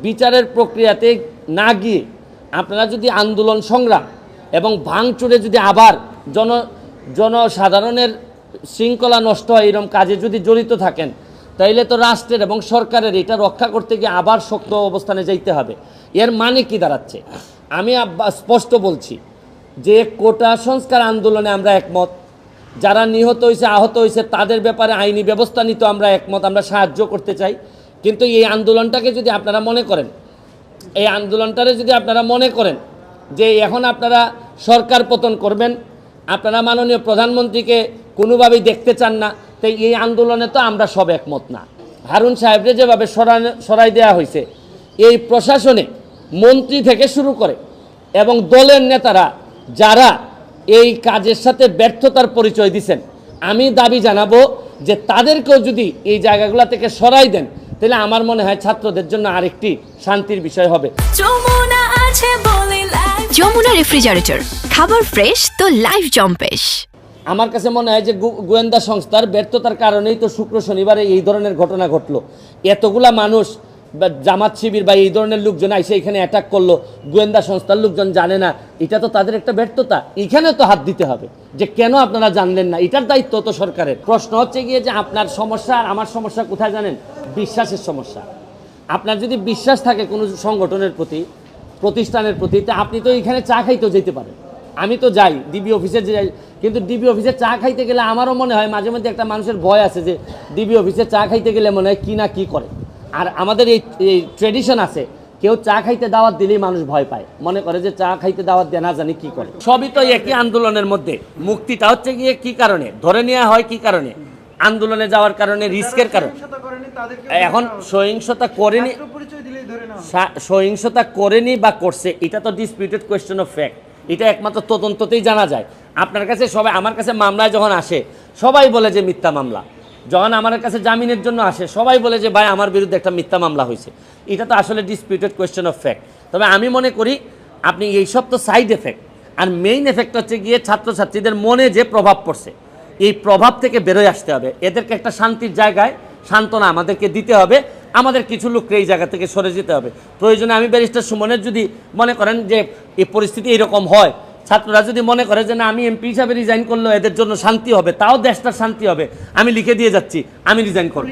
বিচারের প্রক্রিয়াতে না গিয়ে আপনারা যদি আন্দোলন সংগ্রাম এবং ভাঙচুরে যদি আবার জনসাধারণের শৃঙ্খলা নষ্ট হয় এরকম কাজে যদি জড়িত থাকেন, তাইলে তো রাষ্ট্রের এবং সরকারের এটা রক্ষা করতে গিয়ে আবার শক্ত অবস্থানে যাইতে হবে। এর মানে কি দাঁড়াচ্ছে? আমি স্পষ্ট বলছি যে কোটা সংস্কার আন্দোলনে আমরা একমত, যারা নিহত হয়েছে আহত হয়েছে তাদের ব্যাপারে আইনি ব্যবস্থা নিতে আমরা একমত, আমরা সাহায্য করতে চাই। কিন্তু এই আন্দোলনটাকে যদি আপনারা মনে করেন যে এখন আপনারা সরকার পতন করবেন, আপনারা মাননীয় প্রধানমন্ত্রীকে কোনোভাবেই দেখতে চান না, তাই এই আন্দোলনে তো আমরা সব একমত না। হারুন সাহেবরে যেভাবে সরাই দেওয়া হয়েছে, এই প্রশাসনে মন্ত্রী থেকে শুরু করে এবং দলের নেতারা যারা এই কাজের সাথে ব্যর্থতার পরিচয় দিচ্ছেন, আমি দাবি জানাবো যে তাদেরকেও যদি এই জায়গাগুলো থেকে সরাই দেন, তাহলে আমার মনে হয় ছাত্রদের জন্য আরেকটি শান্তির বিষয় হবে। যমুনা রেফ্রিজারেটর, খাবার ফ্রেশ তো লাইফ জম্পেশ। আমার কাছে মনে হয় যে গোয়েন্দা সংস্থার ব্যর্থতার কারণেই তো শুক্র শনিবারে এই ধরনের ঘটনা ঘটলো। এতগুলা মানুষ জামাত শিবির বা এই ধরনের লোকজন এসে এখানে অ্যাটাক করলো, গোয়েন্দা সংস্থার লোকজন জানে না, এটা তো তাদের একটা ব্যর্থতা। এখানে তো হাত দিতে হবে যে কেন আপনারা জানলেন না, এটার দায়িত্ব তো সরকারের। প্রশ্ন হচ্ছে গিয়ে যে আপনার সমস্যা আর আমার সমস্যা কোথায় জানেন? বিশ্বাসের সমস্যা। আপনার যদি বিশ্বাস থাকে কোনো সংগঠনের প্রতি, প্রতিষ্ঠানের প্রতি, তা আপনি তো এখানে চা খাইতেও যেতে পারেন। আমি তো যাই ডিবি অফিসে যাই, কিন্তু ডিবি অফিসে চা খাইতে গেলে আমারও মনে হয় মাঝে মধ্যে একটা মানুষের ভয় আছে যে ডিবি অফিসে চা খাইতে গেলে মনে হয় কি না কি করে। আর আমাদের এই ট্রেডিশন আছে, কেউ চা খাইতে দাওয়াত দিলেই মানুষ ভয় পায়, মনে করে যে চা খাইতে দাওয়াত দিয়ে না জানি কি করে। সবই তো একই আন্দোলনের মধ্যে। মুক্তিটা হচ্ছে গিয়ে কি কারণে ধরে নেওয়া হয়, কি কারণে আন্দোলনে যাওয়ার কারণে, রিস্কের কারণে। এখন সহিংসতা করেনি বা করছে, এটা তো ডিসপিউটেড কোয়েশ্চেন অফ ফ্যাক্ট। এটা একমাত্র তদন্ততেই জানা যায়। আপনার কাছে সবাই, আমার কাছে মামলায় যখন আসে সবাই বলে যে মিথ্যা মামলা, যখন আমার কাছে জামিনের জন্য আসে সবাই বলে যে ভাই আমার বিরুদ্ধে একটা মিথ্যা মামলা হয়েছে। এটা তো আসলে ডিসপিউটেড কোয়েশ্চেন অফ ফ্যাক্ট। তবে আমি মনে করি আপনি এইসব তো সাইড এফেক্ট, আর মেইন এফেক্ট হচ্ছে গিয়ে ছাত্রছাত্রীদের মনে যে প্রভাব পড়ছে, এই প্রভাব থেকে বেরোয় আসতে হবে। এদেরকে একটা শান্তির জায়গায় সান্ত্বনা আমাদেরকে দিতে হবে। আমাদের কিছু লোককে এই জায়গা থেকে সরে যেতে হবে। প্রয়োজনে আমি ব্যারিস্টার সুমনের যদি মনে করেন যে এই পরিস্থিতি এরকম হয়, ছাত্ররা যদি মনে করে যে না আমি এমপি হিসাবে রিজাইন করলেও এদের জন্য শান্তি হবে, তাও দেশটার শান্তি হবে, আমি লিখে দিয়ে যাচ্ছি আমি রিজাইন করব।